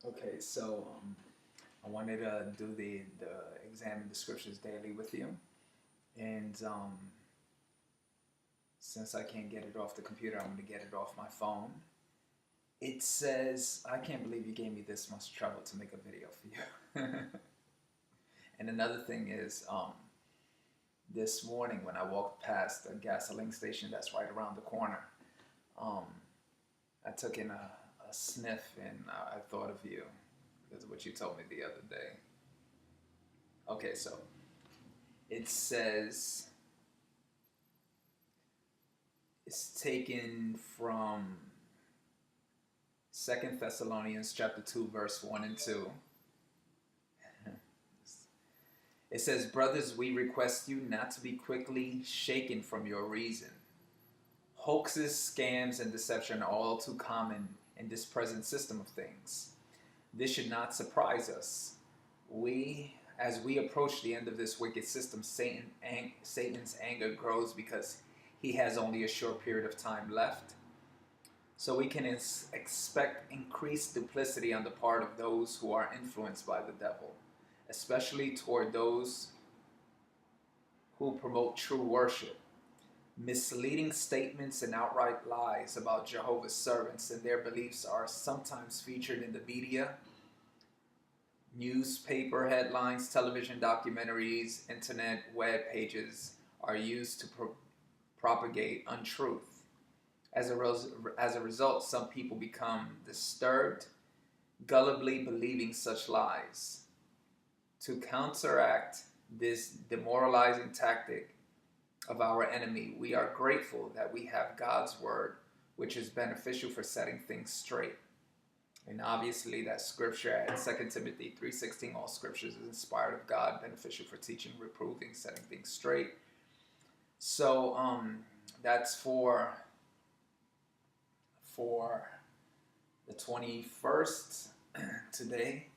Okay, so I wanted to do the examine the scriptures daily with you, and since I can't get it off the computer, I'm going to get it off my phone. It says, I can't believe you gave me this much trouble to make a video for you. And another thing is, this morning when I walked past a gasoline station that's right around the corner, um, I took in a sniff and I thought of you because of what you told me the other day. Okay, so it says it's taken from Second Thessalonians chapter 2 verse 1 and 2. It says, "Brothers, we request you not to be quickly shaken from your reason. Hoaxes, scams, and deception are all too common in this present system of things. This should not surprise us. As we approach the end of this wicked system, Satan's anger grows because he has only a short period of time left. So we can expect increased duplicity on the part of those who are influenced by the devil, especially toward those who promote true worship. Misleading statements and outright lies about Jehovah's servants and their beliefs are sometimes featured in the media, newspaper headlines, television documentaries, internet web pages are used to propagate untruth. As a result, some people become disturbed, gullibly believing such lies. To counteract this demoralizing tactic of our enemy, we are grateful that we have God's word, which is beneficial for setting things straight. And obviously that scripture at 2 Timothy 3:16, all scriptures is inspired of God, beneficial for teaching, reproving, setting things straight. So that's for the 21st today.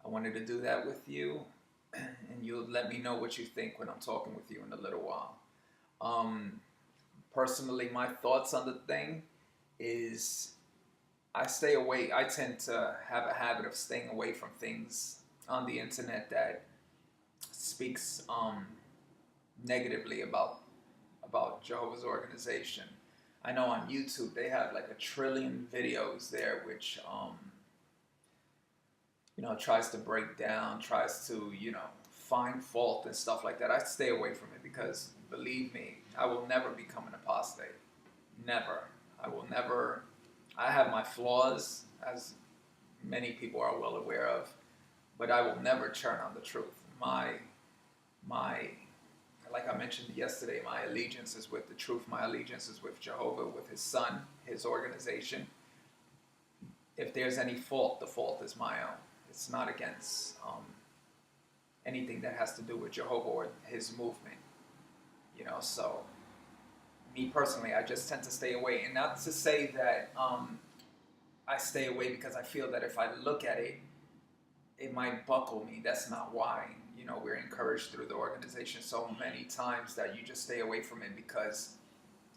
I wanted to do that with you, and you'll let me know what you think when I'm talking with you in a little while. Personally, my thoughts on the thing is I stay away. I tend to have a habit of staying away from things on the internet that speaks negatively about Jehovah's organization. I know on YouTube they have like 1 trillion videos there, which tries to break down, tries to find fault and stuff like that. I stay away from it because believe me, I will never become an apostate. Never. I will never. I have my flaws, as many people are well aware of, but I will never turn on the truth. My like I mentioned yesterday, my allegiance is with the truth. My allegiance is with Jehovah, with his son, his organization. If there's any fault, the fault is my own. It's not against anything that has to do with Jehovah or his movement. So me personally, I just tend to stay away. And not to say that I stay away because I feel that if I look at it, it might buckle me. That's not why. We're encouraged through the organization so many times that you just stay away from it because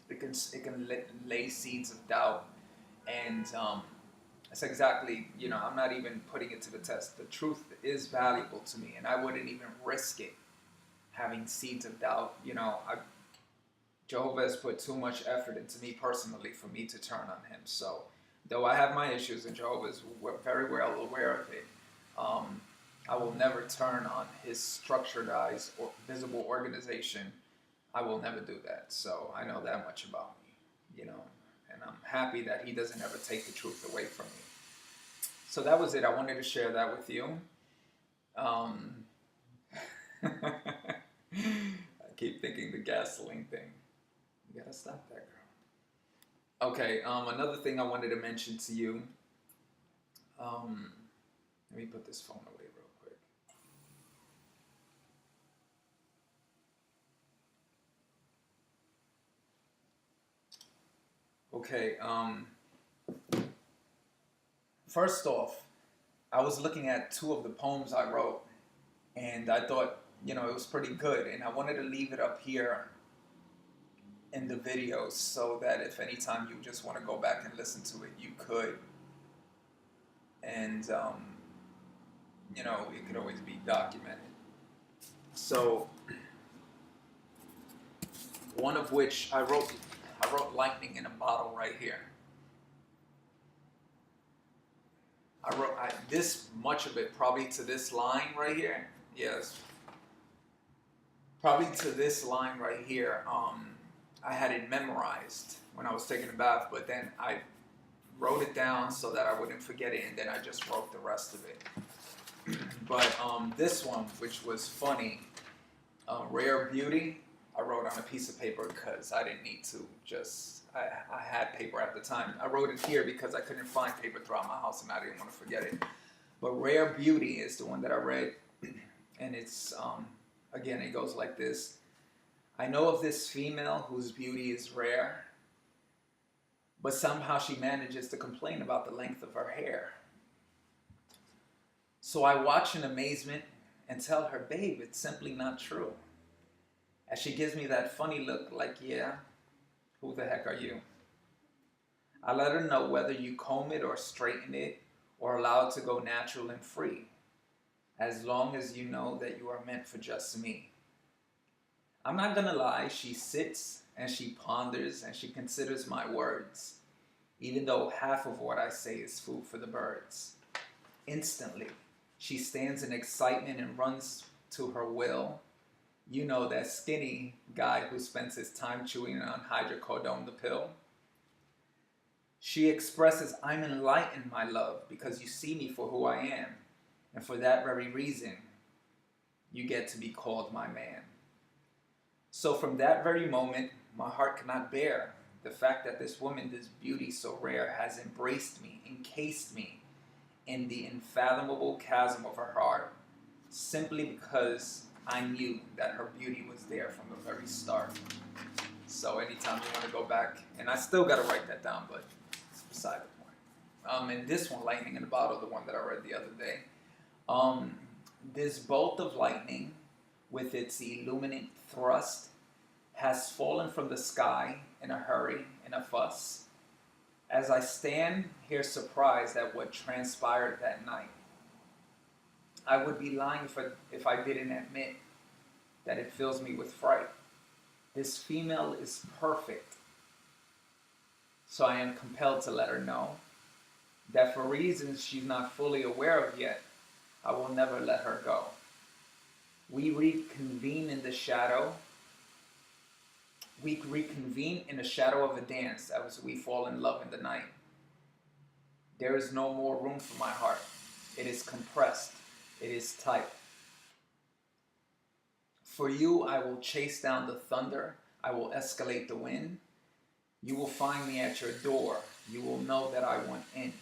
it can lay seeds of doubt. And that's exactly, I'm not even putting it to the test. The truth is valuable to me, and I wouldn't even risk it having seeds of doubt. Jehovah has put too much effort into me personally for me to turn on him. So, though I have my issues, and Jehovah is very well aware of it, I will never turn on his structuredized or visible organization. I will never do that. So I know that much about me, and I'm happy that he doesn't ever take the truth away from me. So that was it. I wanted to share that with you. I keep thinking the gasoline thing. You gotta stop that, girl. Okay, another thing I wanted to mention to you. Let me put this phone away real quick. Okay, first off, I was looking at 2 of the poems I wrote, and I thought, it was pretty good, and I wanted to leave it up here in the videos so that if anytime you just want to go back and listen to it, you could. And it could always be documented. So one of which I wrote lightning in a bottle right here. This much of it probably to this line right here. Yes, probably to this line right here. I had it memorized when I was taking a bath, but then I wrote it down so that I wouldn't forget it, and then I just wrote the rest of it. But this one, which was funny, Rare Beauty, I wrote on a piece of paper because I didn't need to just, I had paper at the time. I wrote it here because I couldn't find paper throughout my house and I didn't want to forget it. But Rare Beauty is the one that I read, and it's, again, it goes like this. I know of this female whose beauty is rare, but somehow she manages to complain about the length of her hair. So I watch in amazement and tell her, babe, it's simply not true. As she gives me that funny look like, yeah, who the heck are you? I let her know whether you comb it or straighten it or allow it to go natural and free, as long as you know that you are meant for just me. I'm not gonna lie, she sits and she ponders and she considers my words, even though half of what I say is food for the birds. Instantly, she stands in excitement and runs to her will. You know, that skinny guy who spends his time chewing on hydrocodone, the pill. She expresses, I'm enlightened, my love, because you see me for who I am. And for that very reason, you get to be called my man. So from that very moment, my heart cannot bear the fact that this woman, this beauty so rare, has embraced me, encased me in the unfathomable chasm of her heart, simply because I knew that her beauty was there from the very start. So anytime you want to go back, and I still got to write that down, but it's beside the point. And this one, Lightning in the Bottle, the one that I read the other day, this bolt of lightning, with its illuminant thrust, has fallen from the sky in a hurry, in a fuss, as I stand here surprised at what transpired that night. I would be lying if I didn't admit that it fills me with fright. This female is perfect, so I am compelled to let her know that for reasons she's not fully aware of yet, I will never let her go. We reconvene in the shadow. We reconvene in the shadow of a dance as we fall in love in the night. There is no more room for my heart. It is compressed. It is tight. For you, I will chase down the thunder. I will escalate the wind. You will find me at your door. You will know that I want in.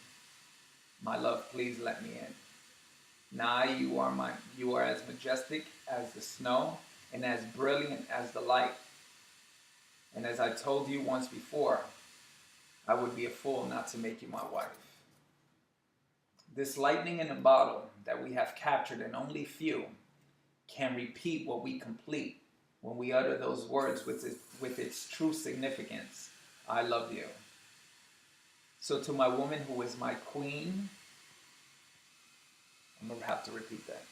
My love, please let me in. Now you are as majestic as the snow and as brilliant as the light. And as I told you once before, I would be a fool not to make you my wife. This lightning in a bottle that we have captured, and only few can repeat what we complete when we utter those words with its true significance. I love you. So to my woman who is my queen, I'm going to have to repeat that.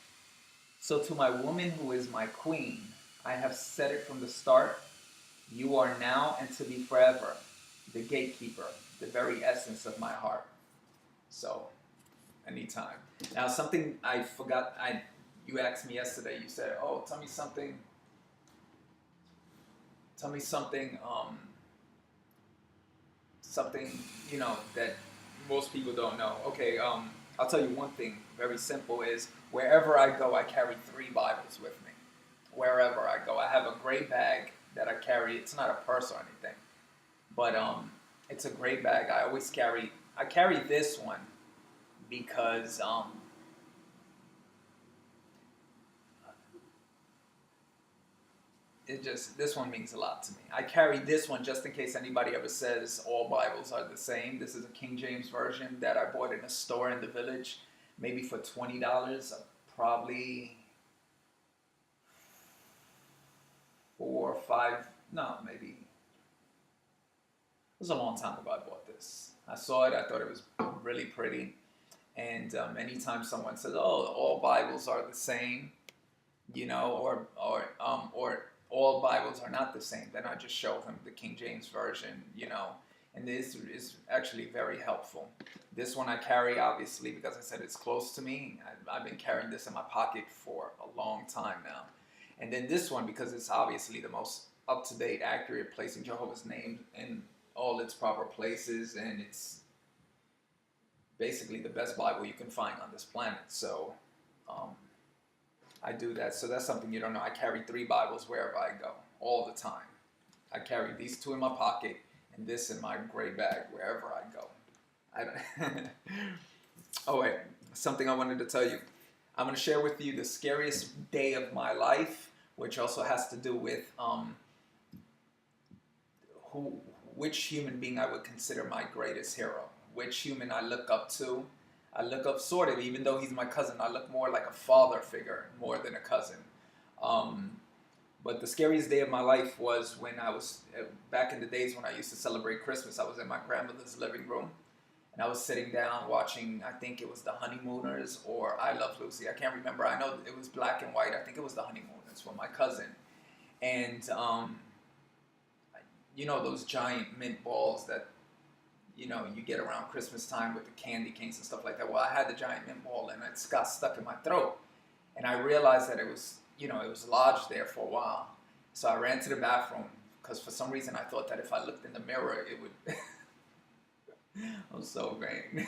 So to my woman who is my queen, I have said it from the start. You are now and to be forever the gatekeeper, the very essence of my heart. So, anytime. Now, something I forgot, you asked me yesterday, you said, oh, tell me something, something, that most people don't know. Okay, I'll tell you one thing, very simple, is wherever I go, I carry 3 Bibles with me. Wherever I go. I have a gray bag that I carry. It's not a purse or anything, but it's a gray bag. I carry this one because this one means a lot to me. I carry this one just in case anybody ever says all Bibles are the same. This is a King James version that I bought in a store in the village, maybe for $20, probably 4 or 5, no, maybe. It was a long time ago I bought this. I saw it, I thought it was really pretty. And anytime someone says, "Oh, all Bibles are the same," or all Bibles are not the same, then I just show them the King James version, and this is actually very helpful. This one I carry, obviously, because I said it's close to me. I've been carrying this in my pocket for a long time now. And then this one, because it's obviously the most up-to-date, accurate, placing Jehovah's name in all its proper places, and it's basically the best Bible you can find on this planet. So I do that. So that's something you don't know. I carry 3 Bibles wherever I go, all the time. I carry these 2 in my pocket and this in my gray bag wherever I go. Oh wait, something I wanted to tell you. I'm going to share with you the scariest day of my life, which also has to do with which human being I would consider my greatest hero, which human I look up to. I look up sort of, even though he's my cousin, I look more like a father figure more than a cousin. But the scariest day of my life was when I was, back in the days when I used to celebrate Christmas, I was in my grandmother's living room. And I was sitting down watching, I think it was The Honeymooners or I Love Lucy. I can't remember. I know it was black and white. I think it was The Honeymooners with my cousin. And, those giant mint balls that, you get around Christmas time with the candy canes and stuff like that. Well, I had the giant mint ball and it got stuck in my throat. And I realized that it was lodged there for a while. So I ran to the bathroom because for some reason I thought that if I looked in the mirror, it would... I'm so vain.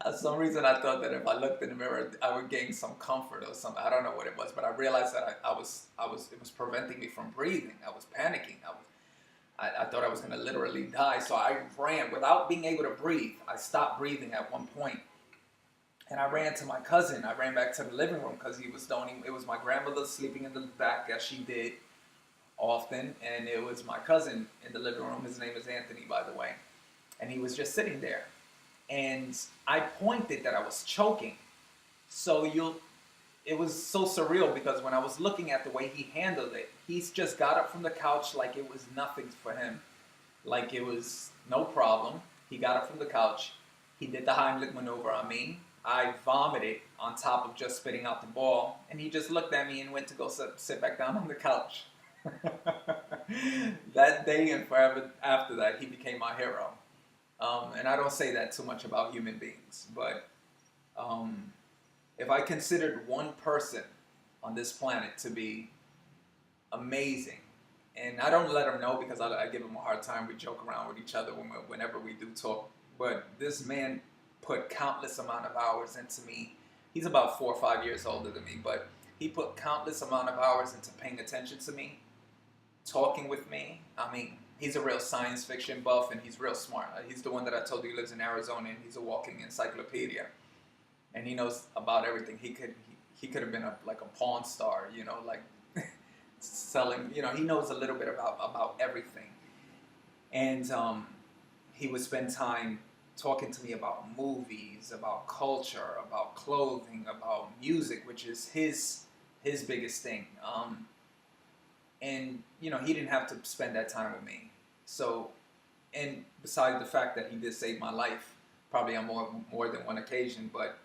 For some reason I thought that if I looked in the mirror, I would gain some comfort or something. I don't know what it was, but I realized that it was preventing me from breathing. I was panicking. I thought I was going to literally die. So I ran without being able to breathe. I stopped breathing at one point. And I ran to my cousin. I ran back to the living room because it was my grandmother sleeping in the back as she did often, and it was my cousin in the living room. His name is Anthony, by the way, and he was just sitting there, and I pointed that I was choking. So it was so surreal because when I was looking at the way he handled it, he's just got up from the couch like it was nothing for him, like it was no problem. He got up from the couch, he did the Heimlich maneuver on me. I vomited on top of just spitting out the ball, and he just looked at me and went to go sit back down on the couch. That day and forever after that, he became my hero. And I don't say that too much about human beings, but if I considered one person on this planet to be amazing, and I don't let him know because I give him a hard time. We joke around with each other whenever we do talk, but this man put countless amount of hours into me. He's about 4 or 5 years older than me, but he put countless amount of hours into paying attention to me, talking with me. I mean, he's a real science fiction buff and he's real smart. He's the one that I told you he lives in Arizona and he's a walking encyclopedia. And he knows about everything. He could have been like a pawn star, like selling, he knows a little bit about everything. And he would spend time talking to me about movies, about culture, about clothing, about music, which is his biggest thing. And he didn't have to spend that time with me. So, and besides the fact that he did save my life, probably on more than one occasion, but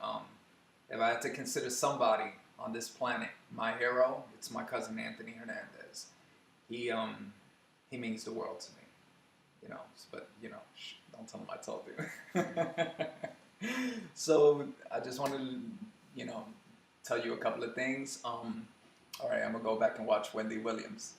if I had to consider somebody on this planet my hero, it's my cousin Anthony Hernandez. He means the world to me, but don't tell him I told you. So I just wanted to, tell you a couple of things. All right, I'm gonna go back and watch Wendy Williams.